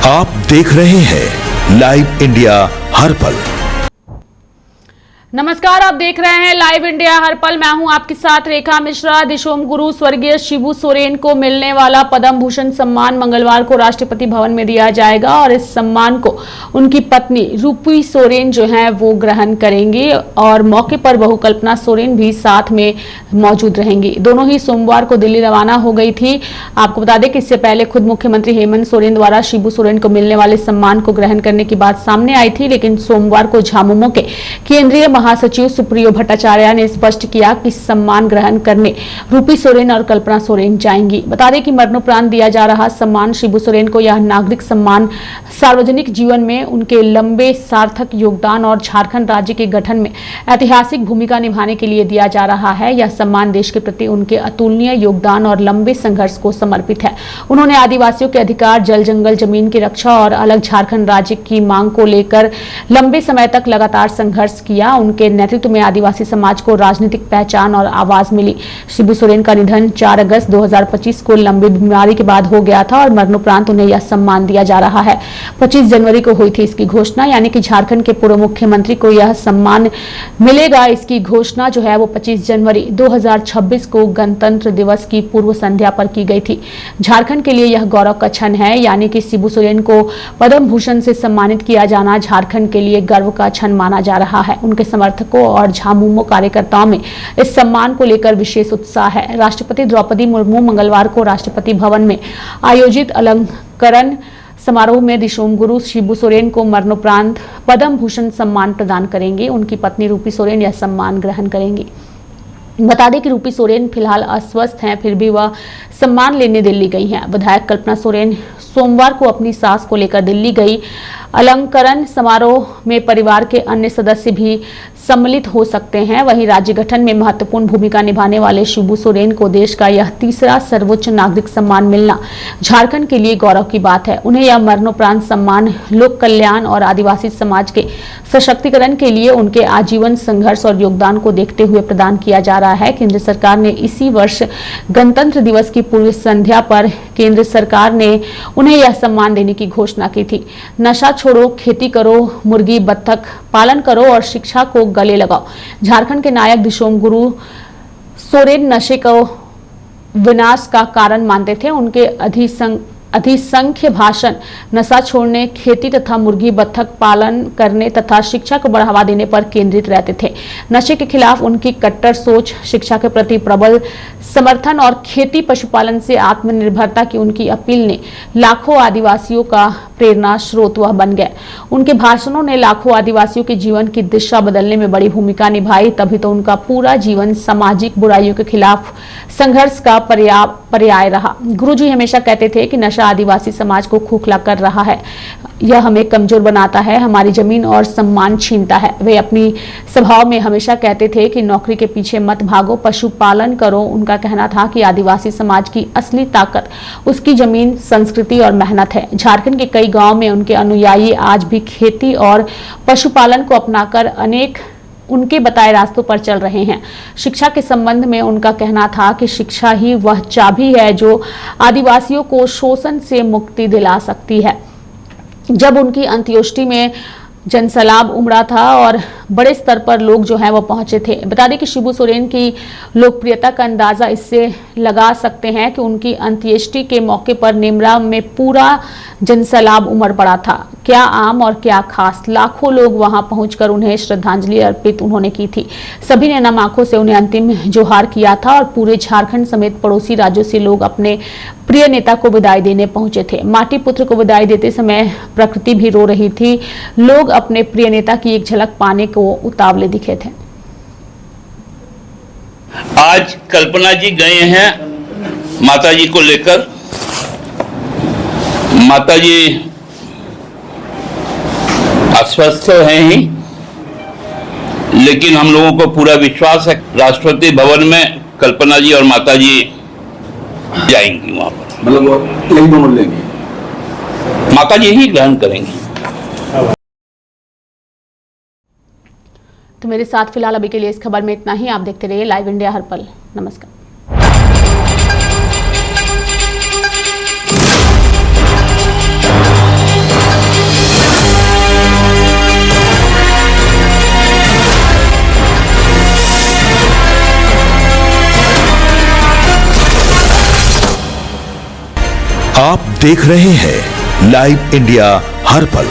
आप देख रहे हैं लाइव इंडिया हर पल। नमस्कार, आप देख रहे हैं लाइव इंडिया हर पल। मैं हूं आपके साथ रेखा मिश्रा। दिशोम गुरु स्वर्गीय शिबू सोरेन को मिलने वाला पद्म भूषण सम्मान मंगलवार को राष्ट्रपति भवन में दिया जाएगा और इस सम्मान को उनकी पत्नी रूपी सोरेन जो है वो ग्रहण करेंगी और मौके पर बहू कल्पना सोरेन भी साथ में मौजूद रहेंगी। दोनों ही सोमवार को दिल्ली रवाना हो गई थी। आपको बता दें कि इससे पहले खुद मुख्यमंत्री हेमंत सोरेन द्वारा शिबू सोरेन को मिलने वाले सम्मान को ग्रहण करने की बात सामने आई थी, लेकिन सोमवार को झामुमो के केंद्रीय महासचिव सुप्रियो भट्टाचार्य ने स्पष्ट किया कि सम्मान ग्रहण करने रूपी सोरेन और कल्पना सोरेन जाएंगी। बता दें कि मरणोपरांत दिया जा रहा सम्मान शिबू सोरेन को यह नागरिक सम्मान सार्वजनिक जीवन में उनके लंबे सार्थक योगदान और झारखंड राज्य के गठन में ऐतिहासिक भूमिका निभाने के लिए दिया जा रहा है। यह सम्मान देश के प्रति उनके अतुलनीय योगदान और लंबे संघर्ष को समर्पित है। उन्होंने आदिवासियों के अधिकार, जल जंगल जमीन की रक्षा और अलग झारखंड राज्य की मांग को लेकर लंबे समय तक लगातार संघर्ष किया। उनके नेतृत्व में आदिवासी समाज को राजनीतिक पहचान और आवाज मिली। शिबू सोरेन का निधन 4 अगस्त 2025 को लंबी बीमारी के बाद हो गया था और मरणोपरांत उन्हें यह सम्मान दिया जा रहा है। 25 जनवरी को हुई थी इसकी घोषणा, यानी कि झारखंड के पूर्व मुख्यमंत्री को यह सम्मान मिलेगा। इसकी घोषणा जो है वो 25 जनवरी 2026 को गणतंत्र दिवस की पूर्व संध्या पर की गई थी। झारखंड के लिए यह गौरव का क्षण है, यानी कि शिबू सोरेन को पद्म भूषण से सम्मानित किया जाना झारखंड के लिए गर्व का क्षण माना जा रहा है। उनके समर्थकों और झामुमो कार्यकर्ताओं में इस सम्मान को लेकर विशेष उत्साह है। राष्ट्रपति द्रौपदी मुर्मू मंगलवार को राष्ट्रपति भवन में आयोजित अलंकरण समारोह में दिशोम गुरु शिबू सोरेन को मरणोपरांत पद्म भूषण सम्मान प्रदान करेंगे। उनकी पत्नी रूपी सोरेन यह सम्मान ग्रहण करेंगी। बता दें कि रूपी सोरेन फिलहाल अस्वस्थ हैं, फिर भी वह सम्मान लेने दिल्ली गई हैं। विधायक कल्पना सोरेन सोमवार को अपनी सास को लेकर दिल्ली गई। अलंकरण समारोह में परिवार के अन्य सदस्य भी सम्मिलित हो सकते हैं। वहीं राज्य गठन में महत्वपूर्ण भूमिका निभाने वाले शिबू सोरेन को देश का यह तीसरा सर्वोच्च नागरिक सम्मान मिलना झारखंड के लिए गौरव की बात है। उन्हें यह मरणोपरांत सम्मान लोक कल्याण और आदिवासी समाज के सशक्तिकरण के लिए उनके आजीवन संघर्ष और योगदान को देखते हुए प्रदान किया जा रहा है। केंद्र सरकार ने इसी वर्ष गणतंत्र दिवस की पूर्व संध्या पर केंद्र सरकार ने उन्हें यह सम्मान देने की घोषणा की थी। नशा छोड़ो, खेती करो, मुर्गी बत्तख पालन करो और शिक्षा को गले लगाओ। झारखंड के नायक दिशोम गुरु सोरेन नशे को विनाश का कारण मानते थे। उनके अधिसंख्य भाषण नशा छोड़ने, खेती तथा मुर्गी बत्तख पालन करने तथा शिक्षा को बढ़ावा देने पर केंद्रित रहते थे। नशे के खिलाफ उनकी कट्टर सोच, शिक्षा के प्रति प्रबल समर्थन और खेती पशुपालन से आत्मनिर्भरता की उनकी अपील ने लाखों आदिवासियों का प्रेरणा स्रोत वह बन गए। उनके भाषणों ने लाखों आदिवासियों के जीवन की दिशा बदलने में बड़ी भूमिका निभाई। तभी तो उनका पूरा जीवन सामाजिक बुराइयों के खिलाफ संघर्ष का पर्याय रहा। गुरुजी हमेशा कहते थे कि नशा आदिवासी समाज को खोखला कर रहा है, यह हमें कमजोर बनाता है, हमारी जमीन और सम्मान छीनता है। वे अपनी सभाओं में हमेशा कहते थे कि नौकरी के पीछे मत भागो, पशुपालन करो। उनका कहना था कि आदिवासी समाज की असली ताकत उसकी जमीन, संस्कृति और मेहनत है। झारखंड के कई गांव में उनके अनुयायी आज भी खेती और पशुपालन को अपनाकर अनेक उनके बताए रास्तों पर चल रहे हैं। शिक्षा के संबंध में उनका कहना था कि शिक्षा ही वह चाबी है जो आदिवासियों को शोषण से मुक्ति दिला सकती है। जब उनकी अंत्येष्टि में जनसैलाब उमड़ा था और बड़े स्तर पर लोग जो हैं वो पहुंचे थे। बता दें कि शिबू सोरेन की लोकप्रियता का अंदाजा इससे लगा सकते हैं कि उनकी अंत्येष्टि के मौके पर नेमरा में पूरा जनसैलाब उमड़ पड़ा था। क्या आम और क्या खास, लाखों लोग वहां पहुंचकर उन्हें श्रद्धांजलि अर्पित उन्होंने की थी। सभी ने नम आंखों से उन्हें अंतिम जोहार किया था और पूरे झारखंड समेत पड़ोसी राज्यों से लोग अपने प्रिय नेता को विदाई देने पहुंचे थे। माटी पुत्र को विदाई देते समय प्रकृति भी रो रही थी। लोग अपने प्रिय नेता की एक झलक पाने को उतावले दिखे थे। आज कल्पना जी गए हैं माता जी को लेकर। माता जी अस्वस्थ तो हैं ही, लेकिन हम लोगों को पूरा विश्वास है राष्ट्रपति भवन में कल्पना जी और माता जी जाएंगी वहां पर। मतलब यही दोनों लेंगे, माता जी ही ग्रहण करेंगी। तो मेरे साथ फिलहाल अभी के लिए इस खबर में इतना ही। आप देखते रहिए लाइव इंडिया हर पल। नमस्कार। आप देख रहे हैं लाइव इंडिया हर पल।